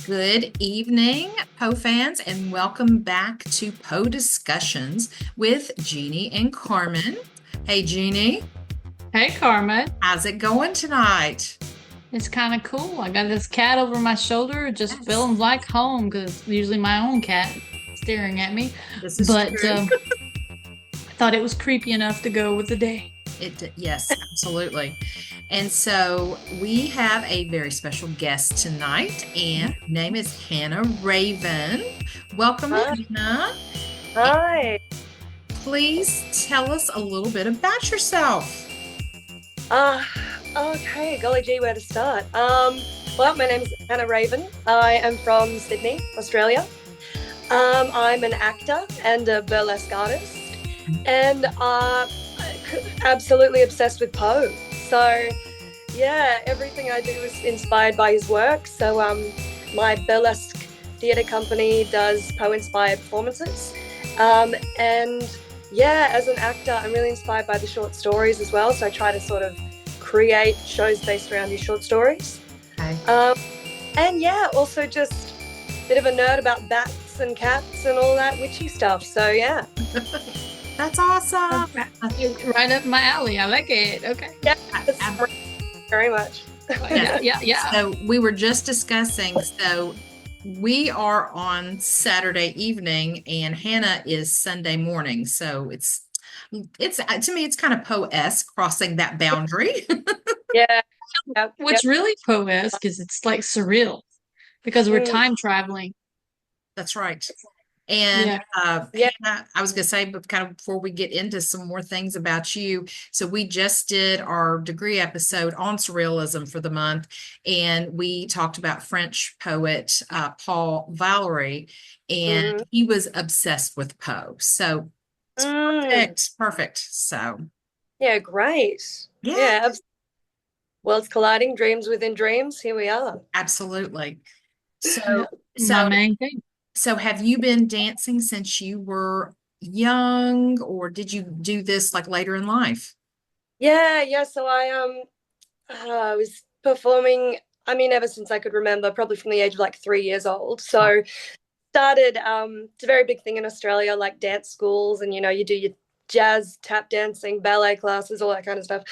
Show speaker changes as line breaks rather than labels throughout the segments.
Good evening, Poe fans, and welcome back to Poe Discussions with Jeannie and Carmen. Hey, Jeannie,
Hey, Carmen.
how's it going tonight?
It's kind of cool. I got this cat over my shoulder, just
Yes,
feeling like home because it's usually my own cat staring at me.
this is
But
true.
I thought it was creepy enough to go with the day.
Yes, absolutely. And so we have a very special guest tonight, and her name is Hannah Raven. Welcome,
Hi.
Hannah.
Hi.
Please tell us a little bit about yourself.
Uh, okay, golly gee, where to start? Well, my name's Hannah Raven. I am from Sydney, Australia. I'm an actor and a burlesque artist, and absolutely obsessed with Poe. So, yeah, everything I do is inspired by his work. So, my burlesque theatre company does Poe-inspired performances, and yeah, as an actor, I'm really inspired by the short stories as well. So I try to sort of create shows based around these short stories.
Okay.
And yeah, also just a bit of a nerd about bats and cats and all that witchy stuff. So yeah.
That's awesome.
Right up my alley. I like it. Okay.
Yeah,
Ab-
very much.
Yeah.
So we were just discussing, so we are on Saturday evening and Hannah is Sunday morning. So it's to me, it's kind of Poe-esque crossing that boundary.
Yeah. Yeah.
What's really Poe-esque is it's like surreal because we're
Mm,
time traveling.
That's right. And
Yeah.
yeah.
Hannah, I was going to say, but kind of before we get into some more things about you, so we just did our degree episode on surrealism for the month, and we talked about French poet Paul Valery, and
Mm,
he was obsessed with Poe. So it's
mm,
perfect, perfect. So
yeah, great.
yeah,
Yeah. Worlds colliding, dreams within dreams. Here we are.
absolutely. So
Yeah. My
so
main thing.
So have you been dancing since you were young, or did you do this like later in life?
Yeah. So I was performing, I mean, ever since I could remember, probably from the age of like 3 years old.
Oh,
So started, it's a very big thing in Australia, like dance schools, and you do your jazz, tap dancing, ballet classes, all that kind of stuff.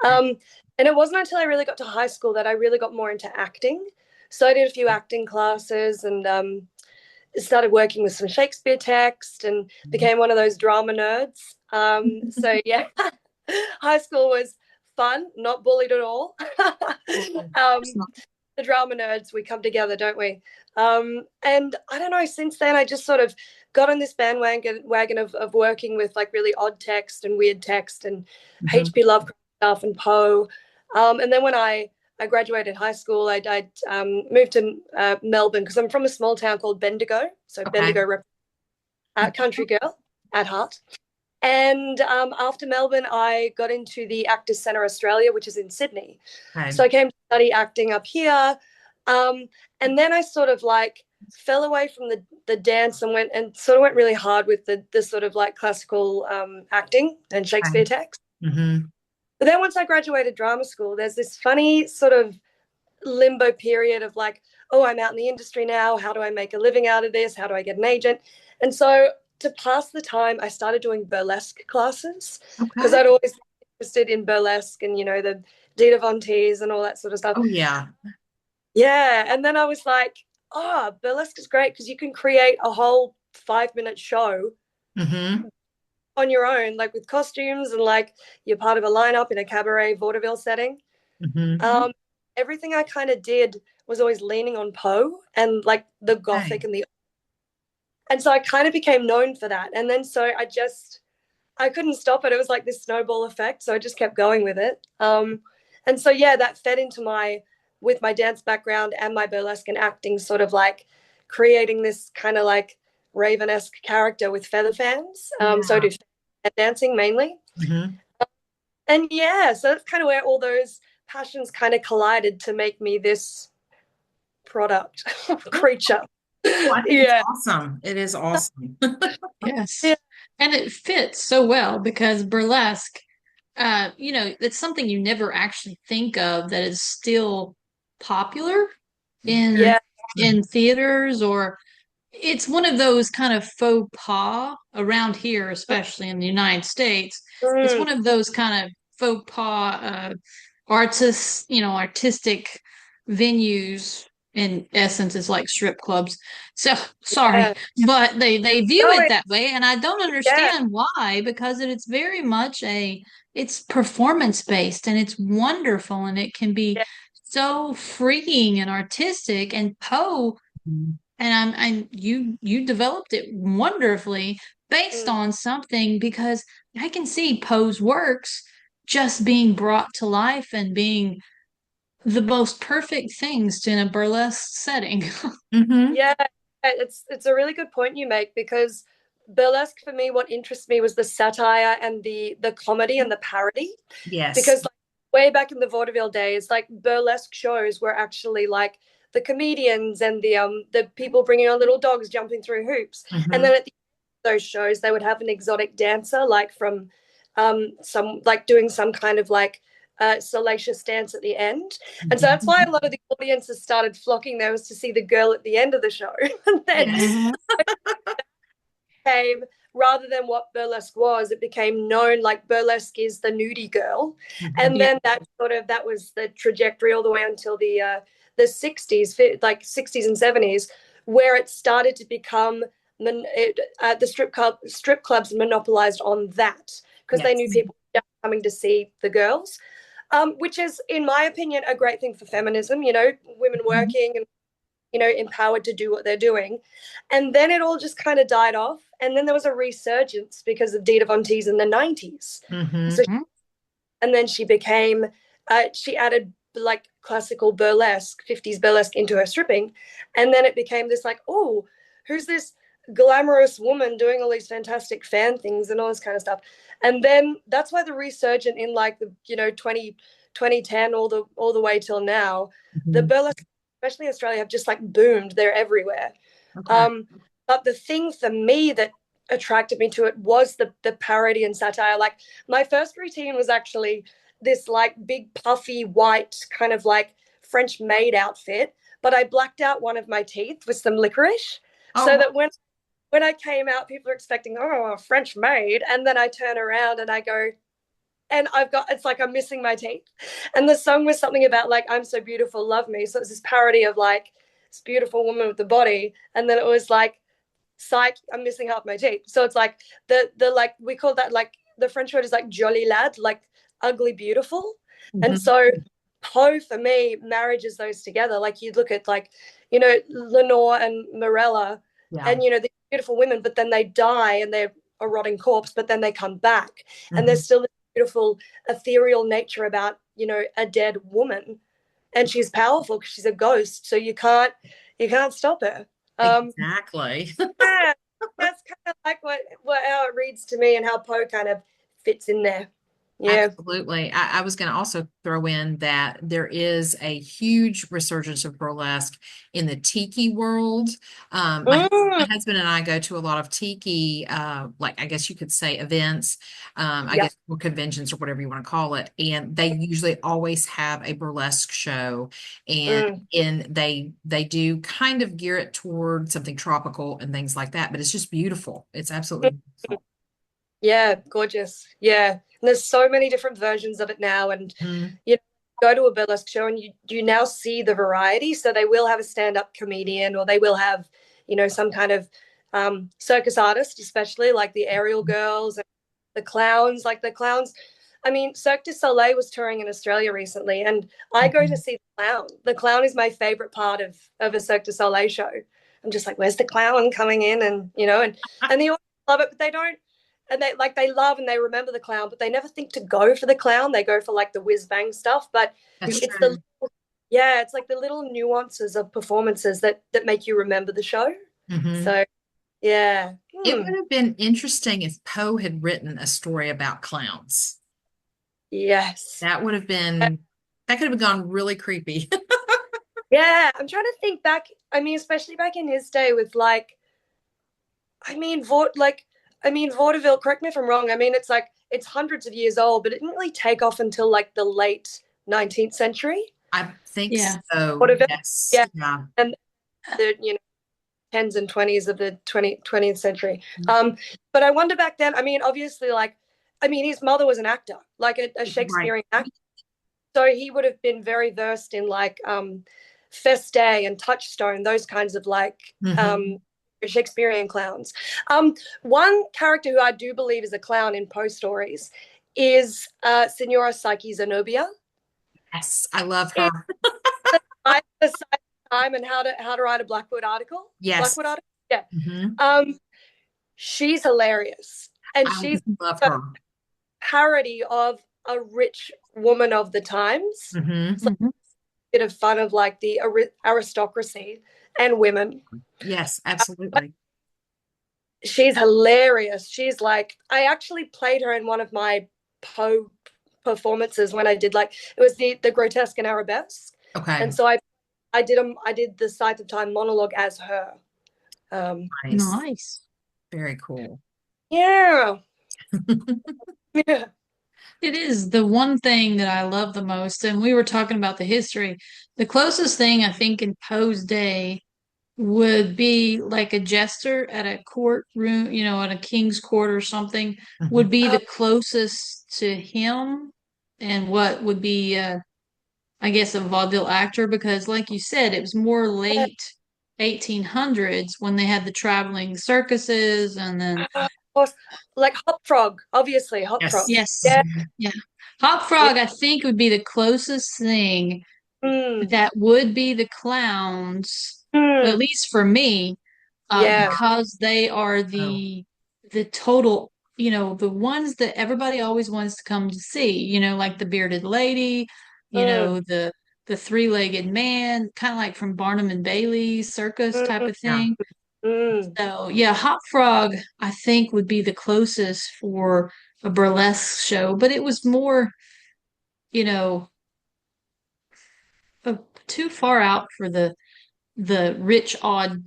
okay.
Um, and it wasn't until I really got to high school that I really got more into acting. So I did a few acting classes and started working with some Shakespeare text and became one of those drama nerds. So yeah, high school was fun, not bullied at all.
It's
um,
not-
the drama nerds, we come together, don't we? And I don't know, since then I just sort of got on this bandwagon of working with like really odd text and weird text and
Mhm.
HP Lovecraft stuff and Poe. And then when I graduated high school, I moved to Melbourne because I'm from a small town called Bendigo. So
Okay.
Bendigo, country girl at heart. And after Melbourne, I got into the Actors Centre Australia, which is in Sydney.
Okay.
So I came to study acting up here. Um, and then I sort of like fell away from the dance and went really hard with the sort of like classical acting and
Okay.
Shakespeare text.
Hmm.
But then once I graduated drama school, there's this funny sort of limbo period of like, oh, I'm out in the industry now. How do I make a living out of this? How do I get an agent? And so to pass the time, I started doing burlesque classes because
Okay.
I'd always been interested in burlesque and, the Dita Von Teese and all that sort of stuff.
Oh yeah.
Yeah. And then I was like, oh, burlesque is great because you can create a whole 5 minute show
Hmm.
on your own, like with costumes and like you're part of a lineup in a cabaret vaudeville setting.
Hmm.
Um, Everything I kind of did was always leaning on Poe and like the
Okay.
gothic and so I kind of became known for that. And then so I couldn't stop it. It was like this snowball effect. So I just kept going with it. And so yeah, that fed into with my dance background and my burlesque and acting, sort of like creating this kind of like Raven-esque character with feather fans. So I
Yeah.
do dancing mainly.
Hmm.
And yeah, so that's kind of where all those passions kind of collided to make me this product creature.
Oh, I think it's
Yeah.
awesome. It is awesome.
Yes.
Yeah.
And it fits so well because burlesque, it's something you never actually think of that is still popular in
Yeah.
in theaters, or it's one of those kind of faux pas around here, especially in the United States. It's
Mm,
one of those kind of faux pas artistic venues. In essence, it's like strip clubs. So sorry,
yeah.
but they view
No,
it that way, and I don't
yeah.
understand why, because it's very much it's performance based, and it's wonderful, and it can be
Yeah.
so freeing and artistic. And Poe, and you developed it wonderfully based
Mm,
on something, because I can see Poe's works just being brought to life and being the most perfect things in a burlesque setting.
Mm-hmm.
yeah. It's a really good point you make, because burlesque for me, what interests me was the satire and the comedy and the parody.
Yes.
Because like, way back in the vaudeville days, like burlesque shows were actually like the comedians and the people bringing on little dogs jumping through hoops, and
Mm-hmm.
then at the end of those shows they would have an exotic dancer, like from some like doing some kind of like salacious dance at the end. And so that's why a lot of the audiences started flocking there, was to see the girl at the end of the show. And then
Yes.
Mhm.
became, rather than what burlesque was, it became known like burlesque is the nudie girl.
Mm-hmm.
And
Yeah.
then that was the trajectory all the way until the 60s, like 60s and 70s, where it started to become the strip clubs monopolized on that, because they knew
Yes.
people were coming to see the girls, which is, in my opinion, a great thing for feminism. You know, women
Mm-hmm.
working and, you know, empowered to do what they're doing. And then it all just kind of died off. And then there was a resurgence because of Dita Von Teese in the 90s.
Mm-hmm.
So, and then she became, she added like classical burlesque, 50s burlesque into her stripping. And then it became this like, oh, who's this glamorous woman doing all these fantastic fan things and all this kind of stuff. And then that's why the resurgent in like the, you know, 2010 all the way till now, the
Mm-hmm.
burlesque, especially in Australia, have just like boomed. They're everywhere.
Okay.
But the thing for me that attracted me to it was the parody and satire. Like my first routine was actually this like big puffy white kind of like French maid outfit, but I blacked out one of my teeth with some licorice,
Oh,
so that when I came out, people are expecting, oh, a French maid, and then I turn around and I go, and it's like I'm missing my teeth. And the song was something about like, I'm so beautiful, love me. So it was this parody of like this beautiful woman with the body, and then it was like, psych, I'm missing half my teeth. So it's like the like, we call that like, the French word is like joli lad, like ugly beautiful. And
mm-hmm.
so Poe for me marriages those together. Like you look at like, you know, Lenore and Morella,
Yeah.
and you know, they're beautiful women, but then they die and they're a rotting corpse, but then they come back, and
Mm-hmm.
there's still this beautiful ethereal nature about, you know, a dead woman, and she's powerful because she's a ghost, so you can't stop her. um
Exactly.
yeah, that's kind of like what how it reads to me, and how Poe kind of fits in there. Yeah.
Absolutely. I was going to also throw in that there is a huge resurgence of burlesque in the tiki world. My
Mm,
husband and I go to a lot of tiki, like I guess you could say events, I
yeah.
guess, or conventions or whatever you want to call it. And they usually always have a burlesque show, and
Mm,
they do kind of gear it toward something tropical and things like that. But it's just beautiful. It's absolutely beautiful.
yeah, gorgeous. Yeah, and there's so many different versions of it now, and
Mhm.
you know, go to a burlesque show and you now see the variety. So they will have a stand-up comedian, or they will have, you know, some kind of circus artist, especially like the aerial girls and the clowns. Like the clowns, I mean, Cirque du Soleil was touring in Australia recently, and I go to
Mhm.
see the clown. The clown is my favorite part of a Cirque du Soleil show. I'm just like, where's the clown coming in? And you know, and the audience love it, but they don't. And they love and they remember the clown, but they never think to go for the clown. They go for like the whiz bang stuff. But
That's
it's
true.
yeah, it's like the little nuances of performances that make you remember the show.
Mhm.
So yeah.
It would have been interesting if Poe had written a story about clowns.
Yes.
That would have been, that could have gone really creepy.
Yeah, I'm trying to think back. I mean, especially back in his day with like, I mean, vaudeville. Correct me if I'm wrong. I mean, it's like it's hundreds of years old, but it didn't really take off until like the late 19th century.
I think
Yeah.
so.
Sort of it.
Yes.
Yeah.
Yeah.
And the, you know, 10s and 20s of the 20th century. But I wonder back then, I mean, obviously, like, I mean, his mother was an actor, like a Shakespearean actor. So he would have been very versed in like Feste and Touchstone, those kinds of like Shakespearean clowns. One character who I do believe is a clown in Poe stories is Signora Psyche Zenobia.
Yes, I love her.
The time and how to write a Blackwood article.
Yes.
Blackwood article. Yeah.
Mm-hmm.
She's hilarious, and
I
she's
love
a
her.
parody of a rich woman of the times.
Mm-hmm.
So a bit of fun of like the aristocracy and women.
Yes, absolutely.
She's hilarious. She's like, I actually played her in one of my Poe performances when I did like, it was the Grotesque and Arabesque.
Okay.
And so I did the Sight of Time monologue as her.
Nice.
Very cool.
Yeah. Yeah.
It is the one thing that I love the most. And we were talking about the history. The closest thing I think in Poe's day would be like a jester at a courtroom, you know, at a king's court or something, would be the closest to him, and what would be, I guess, a vaudeville actor, because, like you said, it was more late 1800s when they had the traveling circuses, and then
like Hop Frog, obviously Hop Frog.
yes,
Yeah.
yeah, Hop Frog, I think would be the closest thing
Mm.
that would be the clowns, at least for me,
Yeah.
because they are the total, you know, the ones that everybody always wants to come to see, you know, like the bearded lady, you know, the three-legged man, kind of like from Barnum and Bailey's circus type of thing. So yeah, Hop Frog, I think, would be the closest for a burlesque show, but it was more, you know, too far out for the rich odd,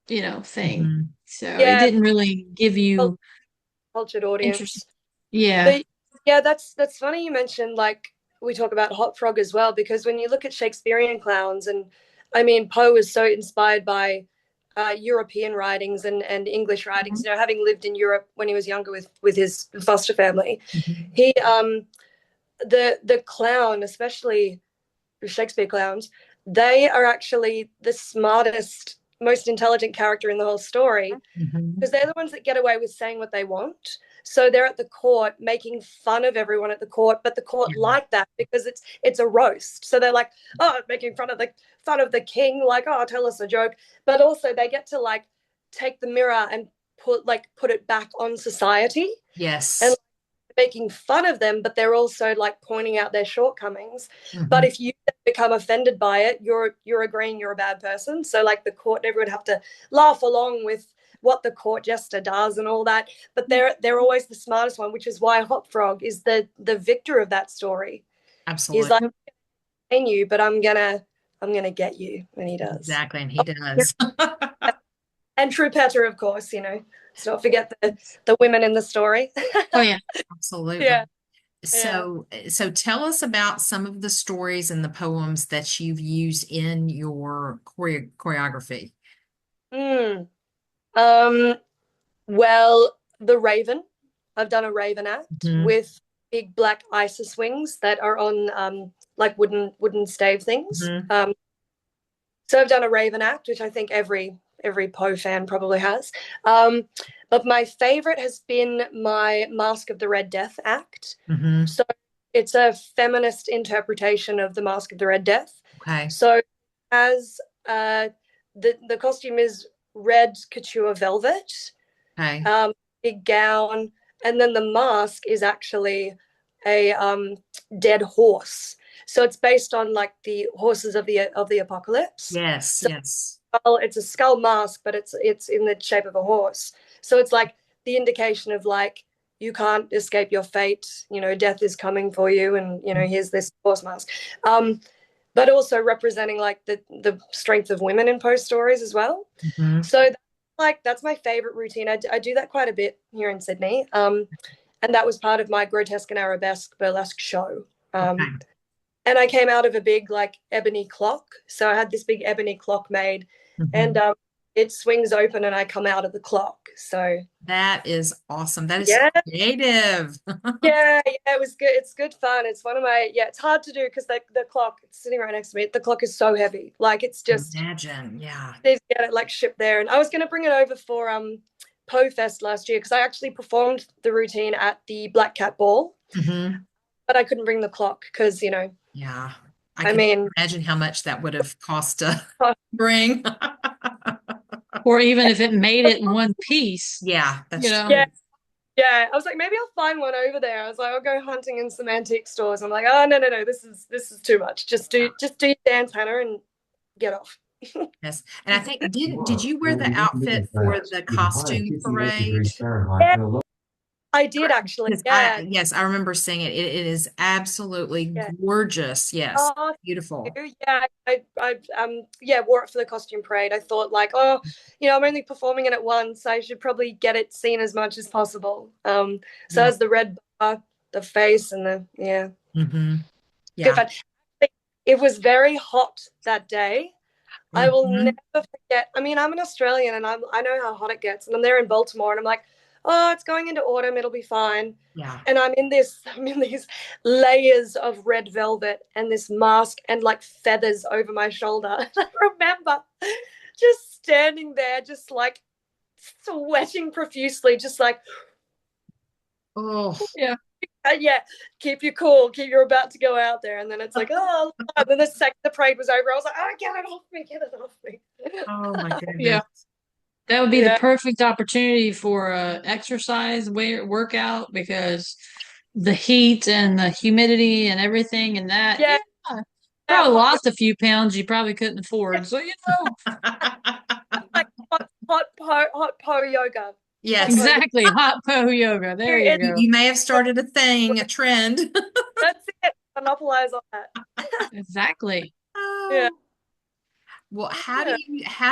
you know, thing. So it didn't really give you
Cultured audience.
interest. Yeah.
But yeah, that's funny you mentioned, like, we talk about Hop Frog as well, because when you look at Shakespearean clowns, and I mean, Poe was so inspired by European writings and English writings. You know, having lived in Europe when he was younger with his foster family, he the clown, especially Shakespeare clowns, they are actually the smartest, most intelligent character in the whole story, because they're the ones that get away with saying what they want. So they're at the court making fun of everyone at the court, but the court like that because it's a roast. So they're like, oh, making fun of the king, like, oh, tell us a joke. But also they get to like take the mirror and put it back on society.
Yes.
And making fun of them, but they're also like pointing out their shortcomings. But if you become offended by it, you're agreeing you're a bad person. So like the court and everyone have to laugh along with what the court jester does and all that. But they're always the smartest one, which is why Hop Frog is the victor of that story.
Absolutely.
He's like, I ain't you, but I'm gonna get you, and he does.
Exactly, and he does.
And True Petter, of course, you know. Let's not forget the women in the story.
Oh yeah,
absolutely.
Yeah.
So tell us about some of the stories and the poems that you've used in your choreography.
Well, the Raven. I've done a Raven act with big black Isis wings that are on like wooden stave things. So I've done a Raven act, which I think every Poe fan probably has. But my favorite has been my Mask of the Red Death act. So it's a feminist interpretation of the Mask of the Red Death.
Okay.
So as the costume is red couture velvet, big gown, and then the mask is actually a dead horse. So it's based on like the horses of the apocalypse.
Yes,
so
yes.
It's a skull mask, but it's in the shape of a horse. So it's like the indication of like, you can't escape your fate. You know, death is coming for you, and you know, here's this horse mask. But also representing like the strength of women in Poe stories as well. So that's my favorite routine. I do that quite a bit here in Sydney. And that was part of my Grotesque and Arabesque burlesque show. and I came out of a big like ebony clock. So I had this big ebony clock made, and it swings open and I come out of the clock. So
that is awesome. That is
yeah.
creative.
Yeah, it was good. It's good fun. It's one of my, it's hard to do because the clock, it's sitting right next to me. The clock is so heavy. Like it's just,
imagine, yeah.
Need to get it like shipped there. And I was going to bring it over for Poe Fest last year because I actually performed the routine at the Black Cat Ball, but I couldn't bring the clock because, you know.
Yeah.
I mean,
imagine how much that would have cost to bring.
Or even if it made it in one piece.
Yeah, that's
true.
Yeah, I was like, maybe I'll find one over there. I was like, I'll go hunting in some antique stores. I'm like, oh no, this is too much. Just do your dance, Hannah, and get off.
Yes, and I think did you wear the outfit for the costume parade?
Yeah, I did actually. Yeah.
Yes, I remember seeing it. It is absolutely gorgeous. Yes, beautiful.
Yeah, I wore it for the costume parade. I thought like, oh, you know, I'm only performing in it once. I should probably get it seen as much as possible. So as the red bar, the face, and the yeah. It was very hot that day. I will never forget. I mean, I'm an Australian, and I know how hot it gets, and I'm there in Baltimore, and I'm like, oh, it's going into autumn, it'll be fine.
Yeah.
And I'm in these layers of red velvet and this mask and like feathers over my shoulder. And I remember just standing there, just like sweating profusely, just like,
oh
yeah. Keep you cool. You're about to go out there, and then it's like, oh. And then the second the parade was over, I was like, oh, get it off me.
Oh my goodness.
Yeah. That would be the perfect opportunity for exercise workout because the heat and the humidity and everything and that probably lost a few pounds you probably couldn't afford. So you know,
like hot po yoga.
Yes,
exactly. Hot po yoga. There you go.
You may have started a trend.
That's it. Monopolize on that.
Exactly.
Yeah.
Well, how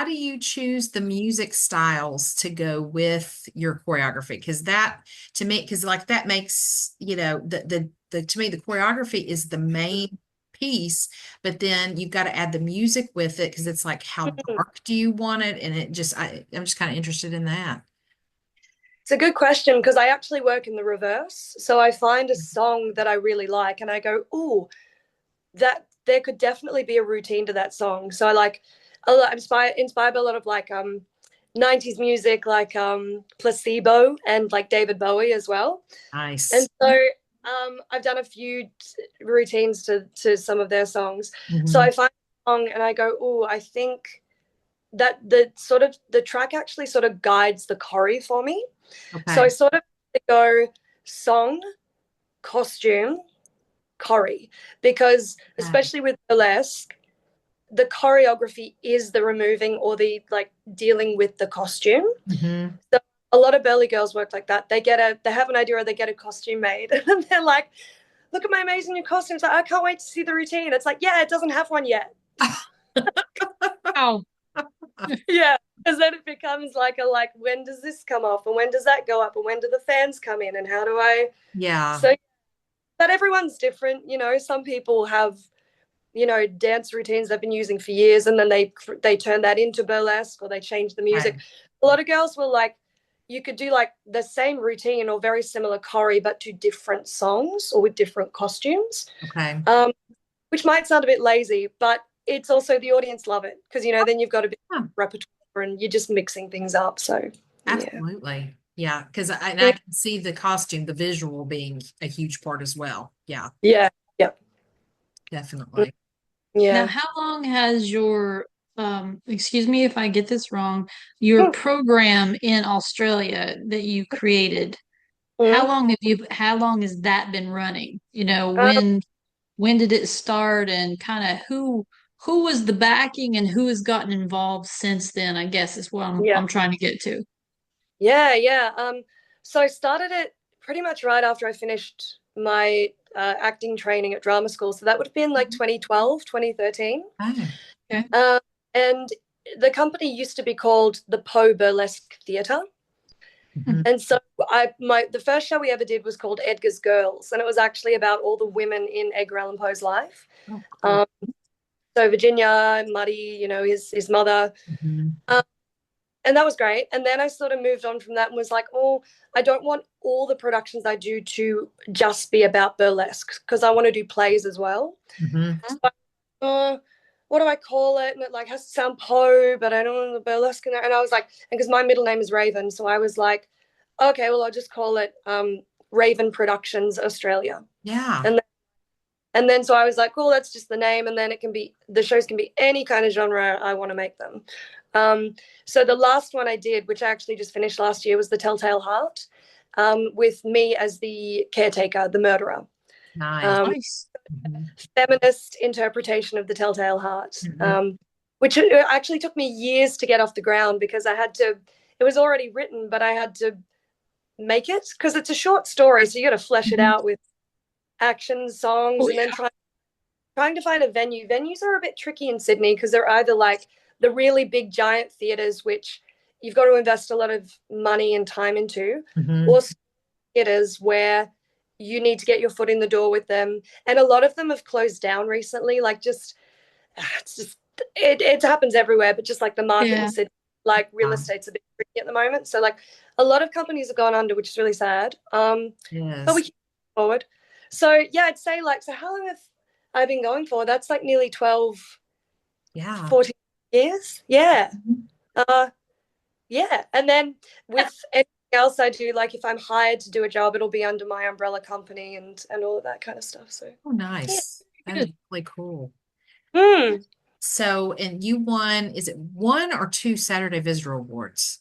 do you choose the music styles to go with your choreography? Because that to me, that makes, you know, the to me the choreography is the main piece, but then you've got to add the music with it because it's like how dark do you want it? And it just I'm just kind of interested in that.
It's a good question because I actually work in the reverse. So I find a song that I really like and I go, ooh, that there could definitely be a routine to that song. So I'm inspired by a lot of like 90s music, like Placebo and like David Bowie as well.
Nice.
And so I've done a few routines to some of their songs. So I find a song and I go, oh, I think that the track actually sort of guides the choreo for me. Okay. So I sort of go song, costume, choreo, because especially with burlesque, the choreography is the removing or the like dealing with the costume. So a lot of burly girls work like that. They have an idea or they get a costume made and they're like, look at my amazing new costume. It's like, I can't wait to see the routine. It's like, yeah, it doesn't have one yet.
Oh.
Yeah, because then it becomes like when does this come off and when does that go up and when do the fans come in and how do I so but everyone's different, you know. Some people have, you know, dance routines they've been using for years and then they turn that into burlesque or they change the music. Right. A lot of girls will like, you could do like the same routine or very similar choreo but to different songs or with different costumes.
Okay.
Which might sound a bit lazy, but it's also the audience love it because, you know, then you've got a bit of repertoire and you're just mixing things up. So
absolutely. Yeah, because I can see the costume, the visual being a huge part as well. Yeah.
Yeah. Yep.
Definitely.
Yeah.
Now, how long has your excuse me if I get this wrong, your program in Australia that you created, how long has that been running? You know, when did it start and kind of who was the backing and who has gotten involved since then, I guess is what I'm trying to get to. Yeah.
So I started it pretty much right after I finished my acting training at drama school. So that would have been like 2012, 2013.
Okay.
And the company used to be called the Burlesque Theatre.
Mhm.
And so the first show we ever did was called Edgar's Girls, and it was actually about all the women in Edgar Allan Poe's life.
Oh, cool.
So Virginia, Muddy, his mother.
Mhm.
And that was great. And then I sort of moved on from that and was like, oh, I don't want all the productions I do to just be about burlesque, because I want to do plays as well.
Mhm.
So, what do I call it? And it like has to sound Poe, but I don't want the burlesque in there. And I was like, and because my middle name is Raven, so I was like, okay, well, I'll just call it Raven Productions Australia.
Yeah.
And then so I was like, cool, that's just the name. And then the shows can be any kind of genre I want to make them. So the last one I did, which I actually just finished last year, was The Telltale Heart, with me as the caretaker, the murderer.
Nice.
Nice.
Feminist interpretation of The Telltale Heart,
Mhm.
which it actually took me years to get off the ground, because it was already written, but I had to make it, because it's a short story. So you got to flesh it out with action, songs, and then trying to find a venue. Venues are a bit tricky in Sydney, because they're either like the really big giant theatres, which you've got to invest a lot of money and time into,
Mhm.
or theatres where you need to get your foot in the door with them. And a lot of them have closed down recently. Like it happens everywhere, but just like the market in Sydney, like real estate's a bit tricky at the moment. So like a lot of companies have gone under, which is really sad. But we keep forward. So yeah, I'd say so how long have I been going for? That's like nearly 12, 14 years. Yeah. Yeah. And then with anything else I do, like if I'm hired to do a job, it'll be under my umbrella company and all of that kind of stuff. So
nice.
Yeah.
That is really cool.
Mm.
So, and you won, is it 1 or 2 Saturday Visitor Awards?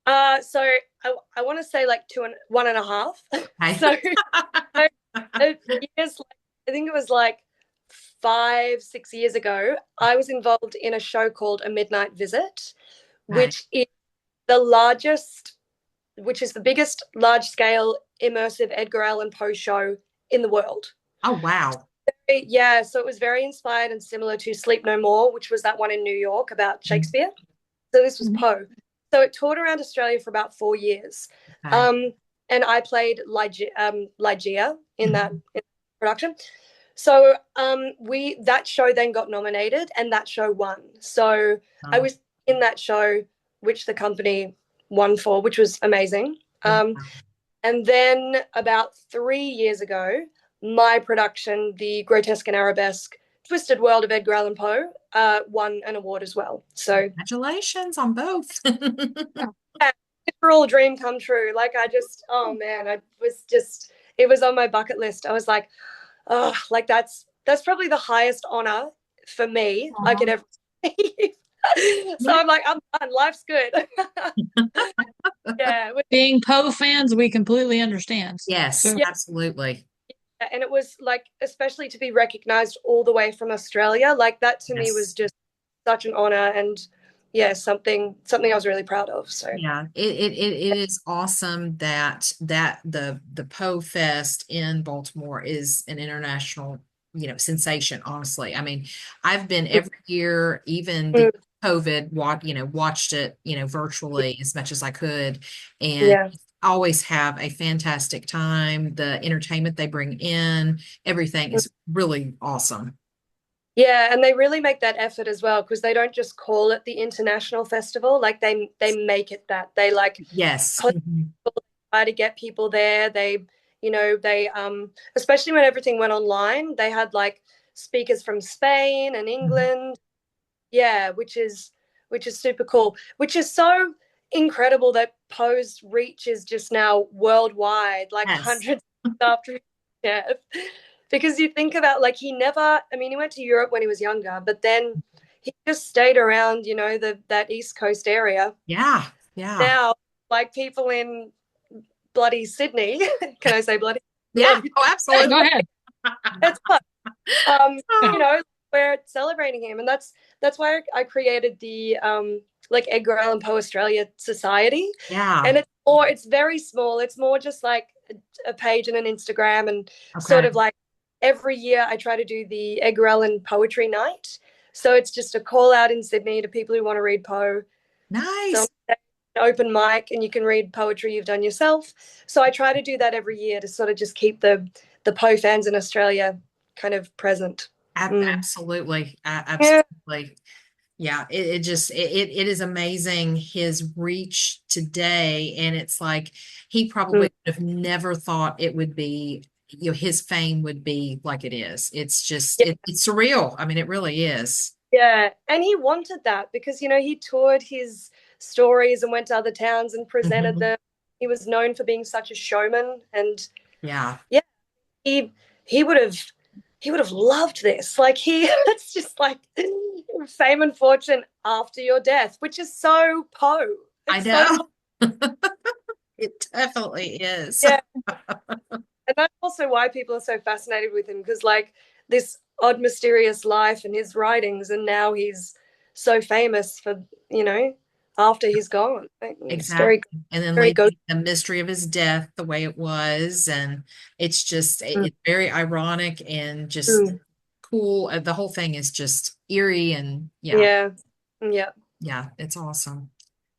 So I want to say like 1.5.
Okay.
So years, I think it was like 5-6 years ago, I was involved in a show called A Midnight Visit, which is the biggest large-scale immersive Edgar Allan Poe show in the world.
Oh, wow.
Yeah, so it was very inspired and similar to Sleep No More, which was that one in New York about Shakespeare. So this was Poe. So it toured around Australia for about 4 years.
Okay.
And I played Ligeia in that production. So that show then got nominated, and that show won. So I was in that show, which the company won for, which was amazing. And then about 3 years ago, my production, the Grotesque and Arabesque Twisted World of Edgar Allan Poe, won an award as well. So
congratulations on both.
literal dream come true. Like it was on my bucket list. I was like, oh, like that's probably the highest honor for me I could ever receive. So I'm like, I'm done. Life's good. Yeah.
Being Poe fans, we completely understand.
Yes, absolutely.
And it was like, especially to be recognized all the way from Australia, like that to me was just such an honor, and something I was really proud of. So
yeah, it is awesome that the Poe Fest in Baltimore is an international, sensation, honestly. I mean, I've been every year, even the COVID, watched it, virtually as much as I could, and always have a fantastic time. The entertainment they bring in, everything is really awesome.
Yeah, and they really make that effort as well, because they don't just call it the international festival. Like they make it that. They try to get people there. They especially when everything went online, they had like speakers from Spain and England. Yeah, which is super cool. Which is so incredible that Poe's reach is just now worldwide, like hundreds of after death. Because you think about, like, he went to Europe when he was younger, but then he just stayed around, that East Coast area.
Yeah.
Now, like, people in bloody Sydney, can I say bloody?
Yeah. Oh, absolutely.
Go ahead.
It's we're celebrating him, and that's why I created the Edgar Allan Poe Australia Society.
Yeah.
And it's very small. It's more just like a page and an Instagram, and sort of like every year I try to do the Edgar Allan Poetry Night. So it's just a call out in Sydney to people who want to read Poe.
Nice.
So open mic and you can read poetry you've done yourself. So I try to do that every year to sort of just keep the Poe fans in Australia kind of present.
Absolutely.
Yeah.
Absolutely. Yeah, it is amazing his reach today. And it's like he probably would have never thought it would be, his fame would be like it is. It's just it's surreal. I mean, it really is.
Yeah. And he wanted that because, he toured his stories and went to other towns and presented them. He was known for being such a showman. And
yeah,
he would have loved this. Like it's just like fame and fortune after your death, which is so Poe.
I know. It definitely is.
Yeah. And that's also why people are so fascinated with him, because like this odd, mysterious life and his writings, and now he's so famous for, after he's gone.
Exactly. And then the mystery of his death, the way it was, and it's just it's very ironic and just cool. The whole thing is just eerie and yeah, it's awesome.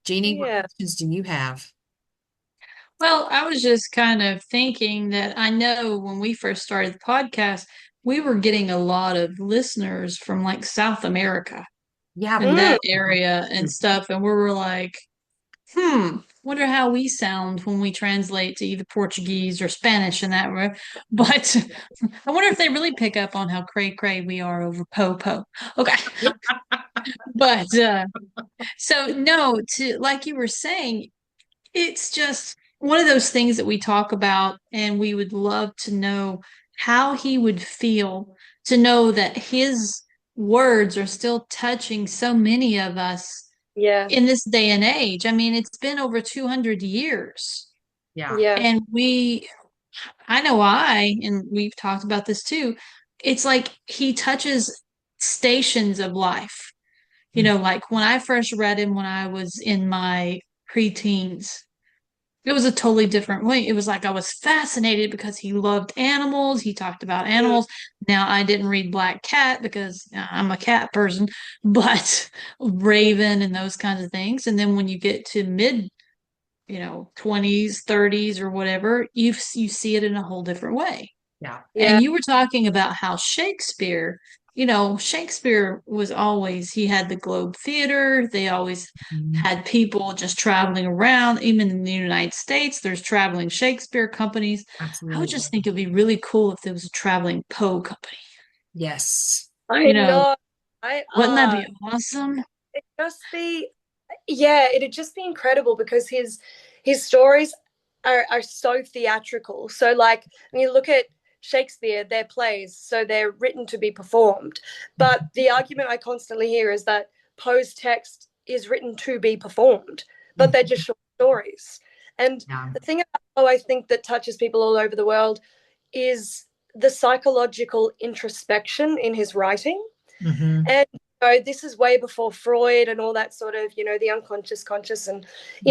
Jeannie, what questions do you have?
Well, I was just kind of thinking that I know when we first started the podcast, we were getting a lot of listeners from like South America.
Yeah.
In that area and stuff. And we were like, wonder how we sound when we translate to either Portuguese or Spanish in that way. But I wonder if they really pick up on how cray-cray we are over po-po. Okay. But so no, to like you were saying, it's just one of those things that we talk about, and we would love to know how he would feel to know that his words are still touching so many of us in this day and age. I mean, it's been over 200 years.
Yeah.
And and we've talked about this too. It's like he touches stations of life. Like when I first read him when I was in my preteens, it was a totally different way. It was like I was fascinated because he loved animals. He talked about animals. Now, I didn't read Black Cat because I'm a cat person, but Raven and those kinds of things. And then when you get to mid, 20s, 30s or whatever, you see it in a whole different way.
Yeah.
And you were talking about how Shakespeare was always, he had the Globe Theatre. They always had people just traveling around. Even in the United States, there's traveling Shakespeare companies.
Absolutely.
I would just think it'd be really cool if there was a traveling Poe company.
Yes.
I know.
Wouldn't that be awesome?
It'd just be incredible because his stories are so theatrical. So like when you look at Shakespeare, they're plays, so they're written to be performed. But the argument I constantly hear is that Poe's text is written to be performed, but they're just short stories. And the thing about Poe, I think, that touches people all over the world is the psychological introspection in his writing. And this is way before Freud and all that sort of, the unconscious, conscious. And,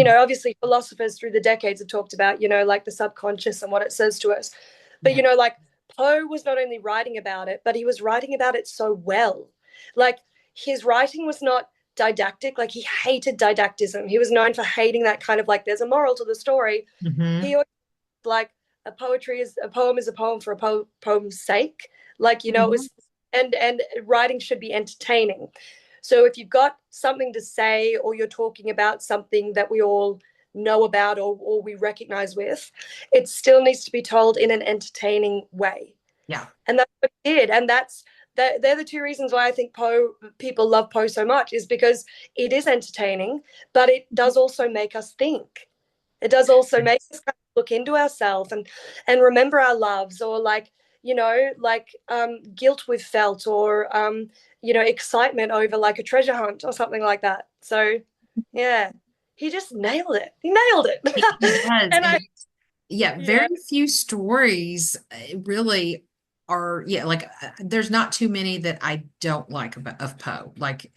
obviously philosophers through the decades have talked about, like the subconscious and what it says to us. But, like Poe was not only writing about it, but he was writing about it so well. Like his writing was not didactic. Like he hated didactism. He was known for hating that kind of like, there's a moral to the story. He always, like a poem is a poem for a poem's sake. Like, it was, and writing should be entertaining. So if you've got something to say or you're talking about something that we all know about or we recognize with, it still needs to be told in an entertaining way.
Yeah.
And that's what he did. And they're the two reasons why I think people love Poe so much, is because it is entertaining, but it does also make us think. It does also make us kind of look into ourselves and remember our loves, or like, guilt we've felt, or excitement over like a treasure hunt or something like that. So yeah, he just nailed it. He nailed it.
He does. Very few stories really are, there's not too many that I don't like of Poe. Like,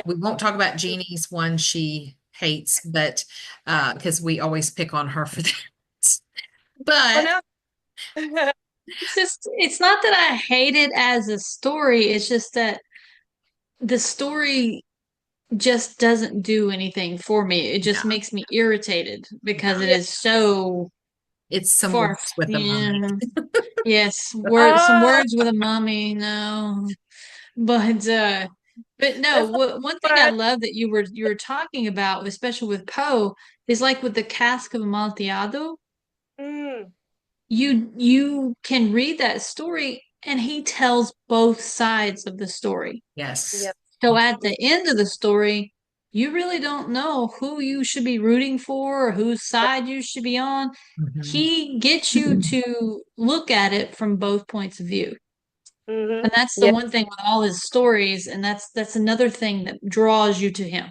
we won't talk about Jeannie's one she hates, but because we always pick on her for that. But
it's not that I hate it as a story. It's just that the story just doesn't do anything for me. It just makes me irritated because it is so
It's some
far.
words with a
Yeah.
moment.
Yes, some
Ah,
words with a mommy. No, but no.
that's not
One thing I
what
love that you were talking about, especially with Poe, is like with the Cask of Amontillado.
mm,
You can read that story, and he tells both sides of the story.
Yes.
yeah,
So at the end of the story, you really don't know who you should be rooting for or whose side you should be on.
Mhm.
He gets you to look at it from both points of view.
hmm
And that's the
yeah,
one thing with all his stories, and that's another thing that draws you to him,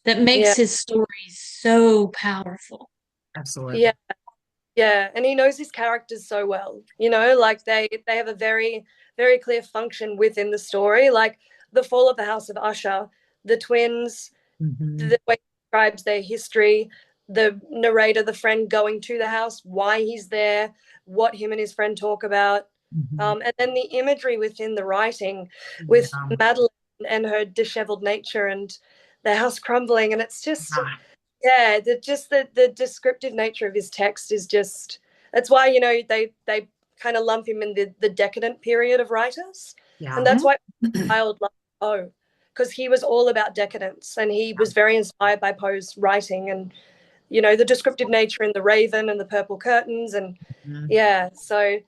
that makes
yeah,
his stories so powerful.
yeah,
Absolutely.
yeah. And he knows his characters so well. You know, like they have a very, very clear function within the story. Like the fall of the House of Usher, the twins,
Mhm.
the way he describes their history, the narrator, the friend going to the house, why he's there, what him and his friend talk about.
Mhm.
And then the imagery within the writing with
Yeah.
Madeline and her disheveled nature and the house crumbling. And it's just,
Ah,
yeah, the descriptive nature of his text is just, that's why, you know, they kind of lump him in the decadent period of writers. And
yeah.
that's why Child loved Poe, because he was all about decadence and he was very inspired by Poe's writing and, you know, the descriptive nature in The Raven and the Purple Curtains. And
Mhm.
yeah, so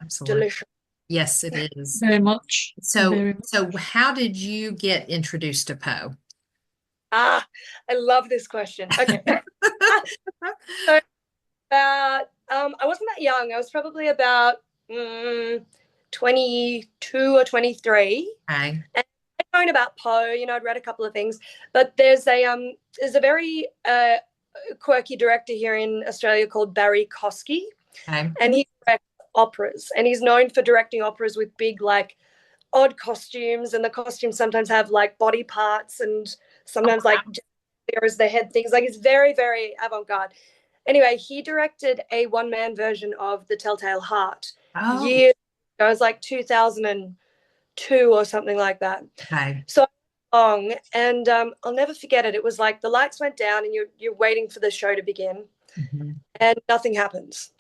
Absolutely.
delicious.
Yes, it is.
Very much.
So,
Very
so how did you get introduced to Poe?
Ah, I love this question. Okay. So about I wasn't that young. I was probably about 22 or 23.
Okay.
And I'd known about Poe, you know, I'd read a couple of things, but there's a very quirky director here in Australia called Barry Kosky,
Okay.
and he directs operas, and he's known for directing operas with big, like, odd costumes, and the costumes sometimes have like body parts and
Oh,
sometimes like there is the head things. Like it's very, very avant-garde. Anyway, he directed a one-man version of The Telltale Heart
oh,
years ago. It was like 2002 or something like that.
okay.
So long, and I'll never forget it. It was like the lights went down, and you're waiting for the show to begin,
Mhm.
and nothing happens.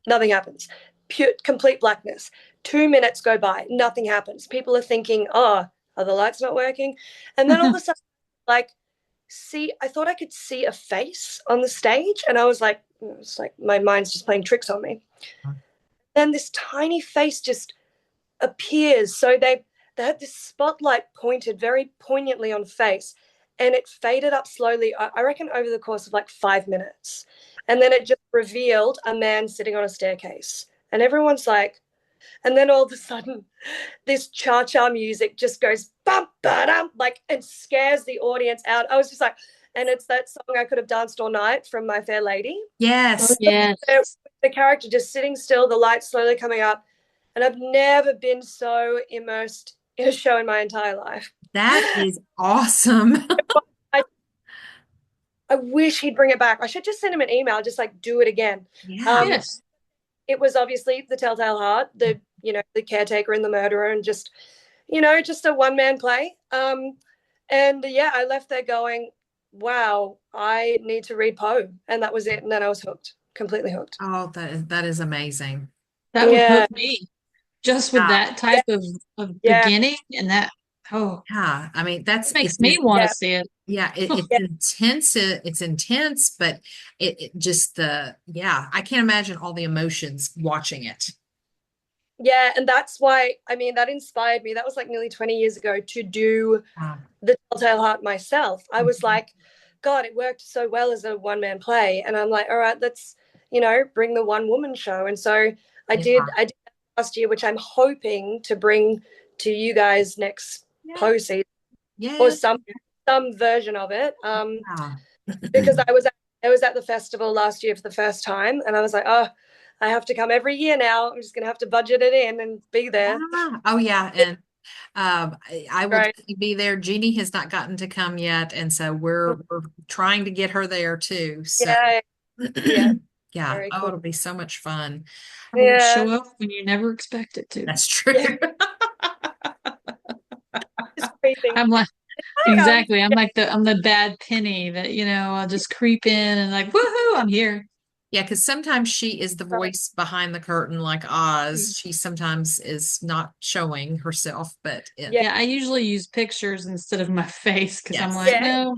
Nothing happens. Pure, complete blackness. 2 minutes go by. Nothing happens. People are thinking, "Oh, are the lights not working?" And then all of a sudden, like, I thought I could see a face on the stage, and I was like, it's like my mind's just playing tricks on me. Then this tiny face just appears. So they had this spotlight pointed very poignantly on face, and it faded up slowly. I reckon over the course of like 5 minutes, and then it just revealed a man sitting on a staircase, and everyone's like, and then all of a sudden, this cha-cha music just goes bum ba-dum, like, and scares the audience out. I was just like, and it's that song I Could Have Danced All Night from My Fair Lady.
Oh
Yes,
yes.
The character just sitting still, the lights slowly coming up, and I've never been so immersed in a show in my entire life.
that is awesome.
I, I wish he'd bring it back. I should just send him an email, just like do it again.
Yeah.
Um,
Yes.
it was obviously the Telltale Heart, the caretaker and the murderer, and just just a one-man play. And yeah, I left there going, wow, I need to read Poe, and that was it. And then I was hooked, completely hooked.
Oh, that is amazing.
That would
Yeah,
hook me just with
Yeah.
that type of
yeah,
beginning and that. Oh,
Yeah. I mean,
it makes me want to
yeah,
see it.
yeah, it's
yeah.
intense. It's intense, but it just yeah, I can't imagine all the emotions watching it.
Yeah, and that's why, I mean, that inspired me. That was like nearly 20 years ago to do
Ah,
the Telltale Heart myself. I was
mhm.
like, God, it worked so well as a one-man play. And I'm like, all right, let's, bring the one-woman show. And so
Yeah.
I did that last year, which I'm hoping to bring to you guys next
Yeah.
post season or
Yeah.
some version of it.
Yeah.
Because I was at the festival last year for the first time, and I was like, oh, I have to come every year now. I'm just gonna have to budget it in and be there.
Yeah. Oh yeah. And I will
Right.
definitely be there. Jeannie has not gotten to come yet, and so we're trying to get her there too. So
Yeah. Yeah.
yeah.
Very
Oh,
cool.
it'll be so much fun.
Will
Yeah.
show up when you never expect it to.
That's true.
Yeah. Just creeping.
I'm like, Exactly. I'm the bad penny that, I'll just creep in and like, woohoo, I'm here.
Yeah, because sometimes she is the voice behind the curtain, like Oz. She sometimes is not showing herself, but
Yeah.
Yeah, I usually use pictures instead of my face because I'm
Yes.
like,
Yeah.
no,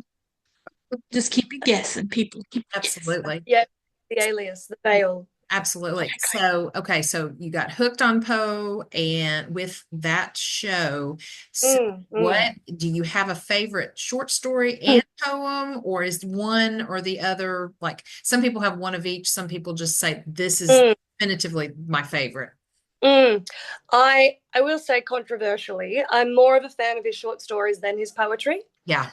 just keep it guessing, people. Keep it guessing.
Absolutely.
Yeah. The alias, the veil.
Absolutely. So, okay, so you got hooked on Poe and with that show. So what do you have a favorite short story and poem, or is one or the other, like some people have one of each, some people just say this is definitively my favorite.
I will say controversially, I'm more of a fan of his short stories than his poetry.
Yeah.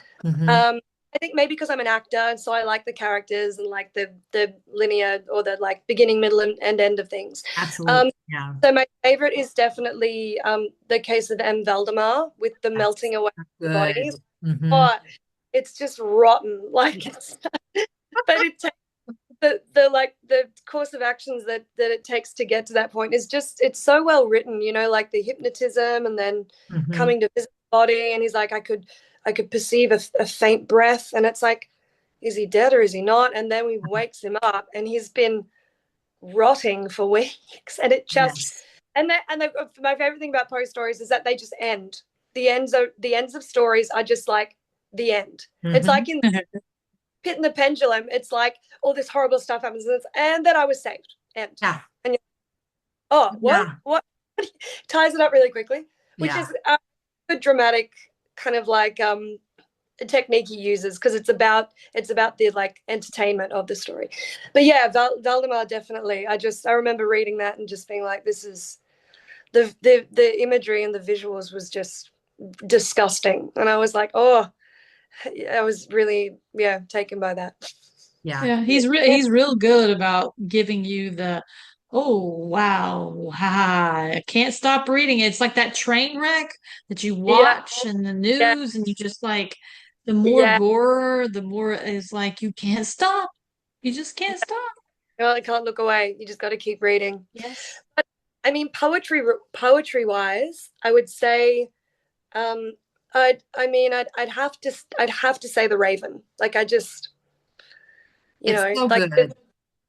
I think maybe because I'm an actor, and so I like the characters and like the linear or the like beginning, middle, and end of things.
Absolutely. Yeah.
So my favorite is definitely the case of M. Valdemar with the melting away of the bodies. Oh, it's just rotten. Like it's but it takes the like the course of actions that it takes to get to that point is just, it's so well written, like the hypnotism and then coming to visit the body, and he's like, I could perceive a faint breath, and it's like, is he dead or is he not? And then we wakes him up and he's been rotting for weeks, and it just my favorite thing about Poe stories is that they just end. The ends of stories are just like the end. It's like in Pit and the Pendulum, it's like all this horrible stuff happens and then I was saved. End. Yeah. And what? Ties it up really quickly, which is a good dramatic kind of like a technique he uses, because it's about the like entertainment of the story. But yeah, Valdemar definitely. I remember reading that and just being like, this is the imagery and the visuals was just disgusting, and I was like, oh, I was really taken by that.
Yeah, he's real good about giving you the, oh wow, I can't stop reading it. It's like that train wreck that you watch in the news, and you just like, the more gore, the more is like you can't stop. You just can't stop.
I can't look away. You just got to keep reading.
Yes.
But I mean, poetry wise, I would say, I'd have to say The Raven. Like I just,
it's so
like
good.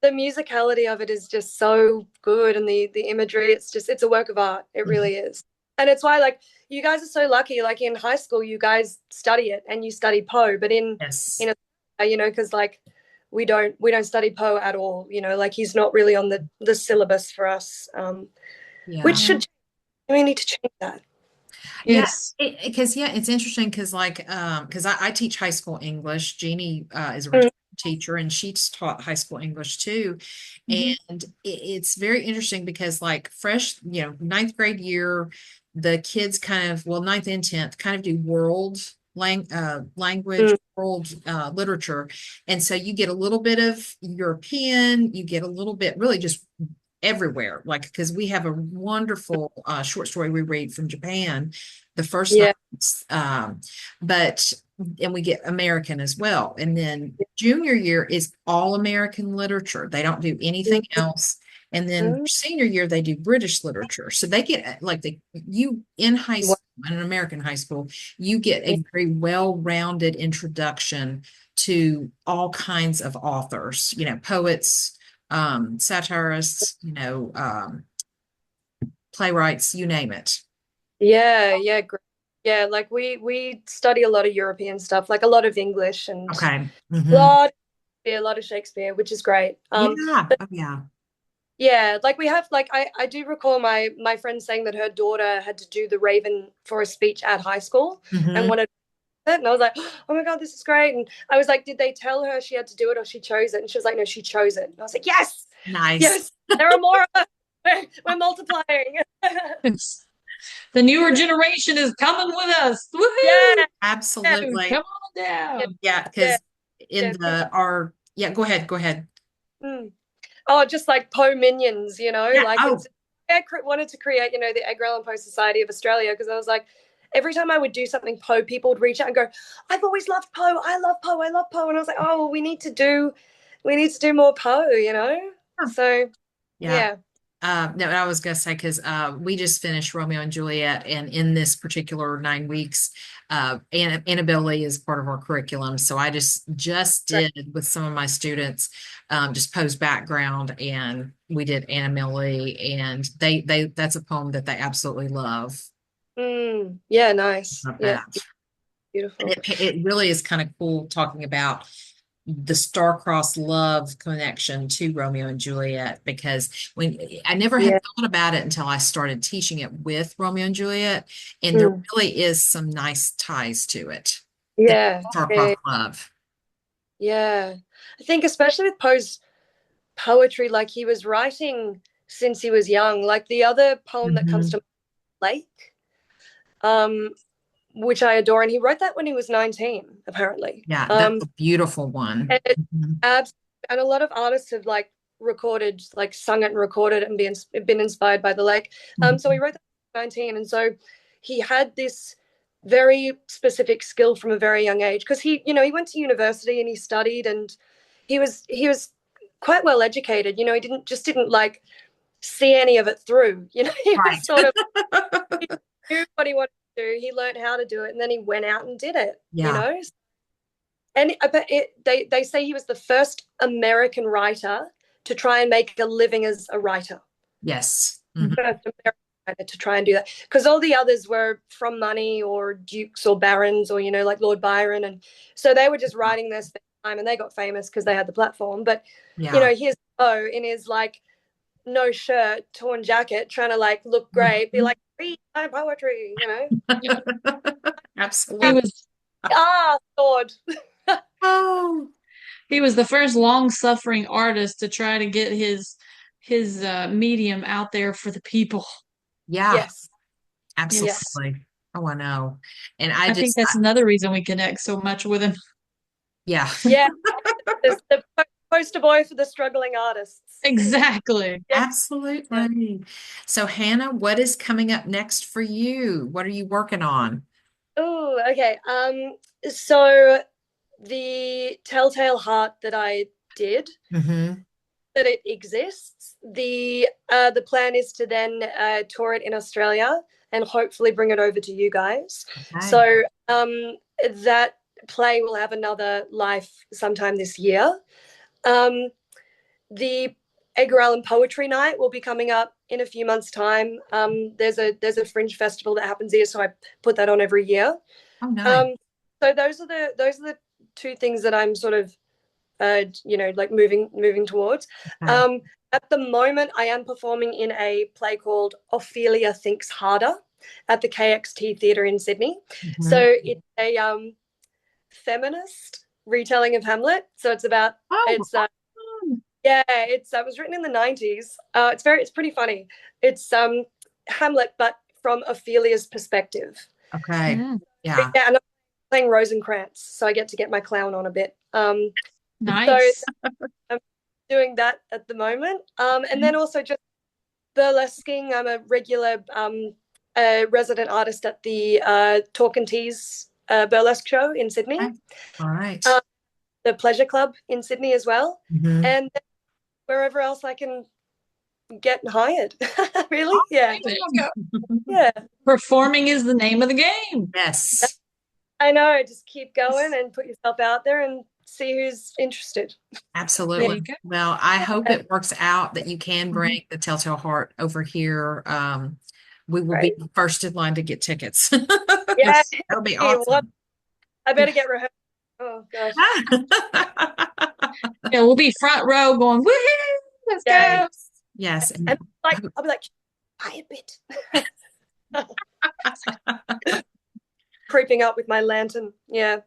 The musicality of it is just so good, and the imagery, it's a work of art. It really is. And it's why, like, you guys are so lucky. Like in high school, you guys study it and you study Poe, but because like we don't study Poe at all. Like he's not really on the syllabus for us. Which we need to change that.
Yes, because it's interesting because I teach high school English. Jeannie is a teacher and she's taught high school English too, and it's very interesting because like fresh, ninth grade year, the kids kind of, well, ninth and 10th kind of do world language, world literature, and so you get a little bit of European, you get a little bit really just everywhere, like because we have a wonderful short story we read from Japan the first night, and we get American as well, and then junior year is all American literature. They don't do anything else, and then senior year they do British literature. So they get like in high school, in an American high school, you get a very well-rounded introduction to all kinds of authors, poets, satirists, playwrights, you name it.
Great. Yeah, like we study a lot of European stuff, like a lot of English and a lot of Shakespeare, which is great. Like we have, like I do recall my friend saying that her daughter had to do The Raven for a speech at high school and wanted it, and I was like, oh my God, this is great. And I was like, did they tell her she had to do it or she chose it? And she was like, no, she chose it. And I was like, yes,
nice,
there are more of us. We're multiplying.
The newer generation is coming with us. Woohoo!
Yeah, absolutely.
Come on down.
Yeah, because go ahead.
Oh, just like Poe minions, I wanted to create, the Edgar Allan Poe Society of Australia, because I was like, every time I would do something Poe, people would reach out and go, I've always loved Poe. I love Poe. I love Poe. And I was like, oh, well, we need to do more Poe, So, yeah.
No, I was going to say, because we just finished Romeo and Juliet, and in this particular 9 weeks, Annabelle is part of our curriculum. So I just
Right.
did with some of my students, just post background, and we did Annabelle, and that's a poem that they absolutely love.
Yeah, nice.
Love
Yeah,
that.
beautiful.
And it really is kind of cool talking about the star-crossed love connection to Romeo and Juliet, because when I never had
Yeah.
thought about it until I started teaching it with Romeo and Juliet, and there
Mm.
really is some nice ties to it.
Yeah.
Star-crossed love.
Yeah. I think especially with Poe's poetry, like he was writing since he was young. Like the other poem that comes
Mhm.
to Lake, um, which I adore, and he wrote that when he was 19, apparently.
Yeah, that's a beautiful one.
And it
Mhm.
and a lot of artists have like recorded, like sung it and recorded it and been inspired by the lake. So he
Mhm.
wrote that at 19, and so he had this very specific skill from a very young age, because he went to university and he studied, and he was quite well educated. He didn't like see any of it through. He
Right.
was sort of, he knew what he wanted to do. He learned how to do it, and then he went out and did it.
Yeah.
And they say he was the first American writer to try and make a living as a writer.
Yes.
First American writer to try and do that, because all the others were from money or dukes or barons or like Lord Byron, and so they were just writing their spare time, and they got famous because they had the platform. But
Yeah.
here's Poe in his like no shirt, torn jacket, trying to like look great, be like, read my poetry.
He
Absolutely.
was
Sword.
Oh,
he was the first long-suffering artist to try to get his medium out there for the people.
yeah,
Yes.
absolutely. Oh, I know. And
I think that's another reason we connect so much with him.
yeah.
Yeah. There's the poster boy for the struggling artists.
Exactly.
Yeah.
Absolutely. So, Hannah, what is coming up next for you? What are you working on?
Oh, okay. So the Telltale Heart that I did,
Mm-hmm.
that it exists. The plan is to then tour it in Australia and hopefully bring it over to you guys.
Okay.
So that play will have another life sometime this year. The Edgar Allan Poetry Night will be coming up in a few months' time. There's a fringe festival that happens here, so I put that on every year.
Oh, nice.
So those are the two things that I'm sort of like moving towards.
Okay.
At the moment, I am performing in a play called Ophelia Thinks Harder at the KXT Theatre in Sydney.
Mhm.
So it's a feminist retelling of Hamlet. So it's about it's it was written in the 90s. It's pretty funny. It's Hamlet, but from Ophelia's perspective.
Okay.
Mm.
Yeah.
Yeah, and I'm playing Rosencrantz, so I get to get my clown on a bit.
Nice.
So I'm doing that at the moment. And then also just burlesquing. I'm a regular resident artist at the Talk and Tease burlesque show in Sydney.
Okay. All right.
The Pleasure Club in Sydney as well.
Mhm.
And wherever else I can get hired. Really? Yeah.
There you go.
Yeah.
Performing is the name of the game.
Yes.
I know. Just keep going and put yourself out there and see who's interested.
There
Absolutely.
you go.
Well, I hope it works out that you can
Mhm.
bring the Telltale Heart over here. We will
Right.
be first in line to get tickets.
Yeah.
That'll be
Hey, what?
awesome.
I better get rehearsed. Oh gosh.
Yeah, we'll be front row going, woohoo, let's
Yeah.
go.
Yes. And
And I'll be like, buy a bit. Creeping up with my lantern. Yeah.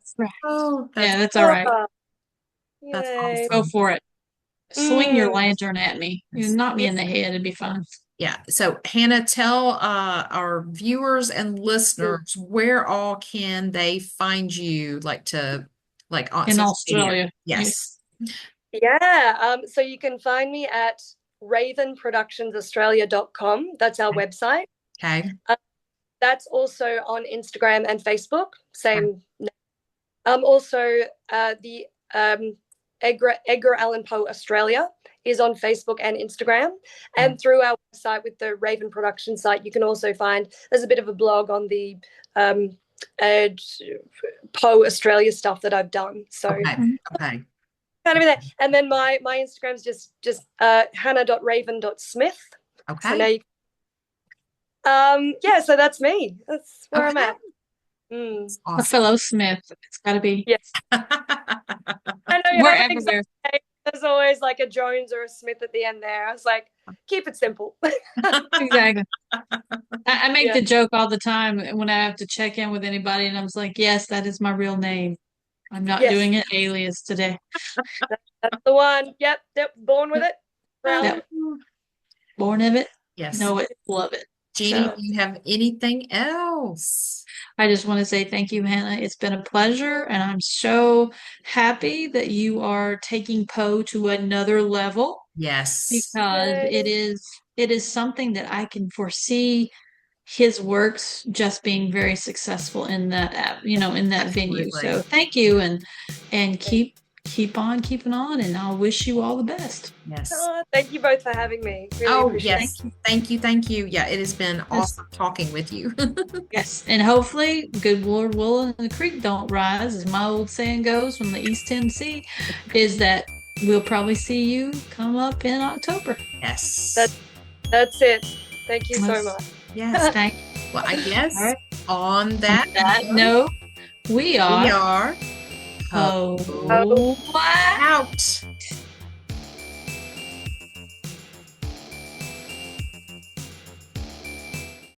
oh,
Yeah, that's all right.
That's
Yay.
Go for it. Swing your
Mm.
lantern at me. You knock me in the head, it'd be fun.
yeah. So Hannah, tell our viewers and listeners where all can they find you, like on
In
social
Australia.
media? Yes.
Yeah. So you can find me at ravenproductionsaustralia.com. That's our website.
Okay.
That's also on Instagram and Facebook. Same. Also, the Edgar Allan Poe Australia is on Facebook and Instagram. And through our website with the Raven Production site, you can also find, there's a bit of a blog on the Poe Australia stuff that I've done. So
Okay.
kind of in there. And then my Instagram's just hannah.raven.smith.
Okay.
So now you, yeah, so that's me. That's where I'm at.
Awesome.
A fellow Smith. It's got to be.
Yes. I know you
We're
have an
everywhere.
exact- there's always like a Jones or a Smith at the end there. I was like, keep it simple.
Exactly. I make
Yeah.
the joke all the time when I have to check in with anybody, and I was like, yes, that is my real name. I'm not
Yes.
doing an alias today.
That's the one. Yep. Born with it. Proud.
Yep. Born of it.
Yes.
Know it. Love it.
Jeannie,
So-
do you have anything else?
I just want to say thank you, Hannah. It's been a pleasure, and I'm so happy that you are taking Poe to another level,
Yes.
because
Yay.
it is something that I can foresee his works just being very successful in that in that venue.
Absolutely.
So thank you, and keep on keeping on, and I'll wish you all the best.
Yes.
Oh, thank you both for having me. Really
Oh,
appreciate
yes. Thank you. Yeah, it has been awesome talking with you.
Yes, and hopefully, good Lord willing, the creek don't rise, as my old saying goes from the East Tennessee, is that we'll probably see you come up in October.
Yes.
That's it. Thank you so
Yes.
much.
Yes.
Thank
Well, I guess
All right.
on that
note, we
we
are
are
Poe
Oh.
out.
out.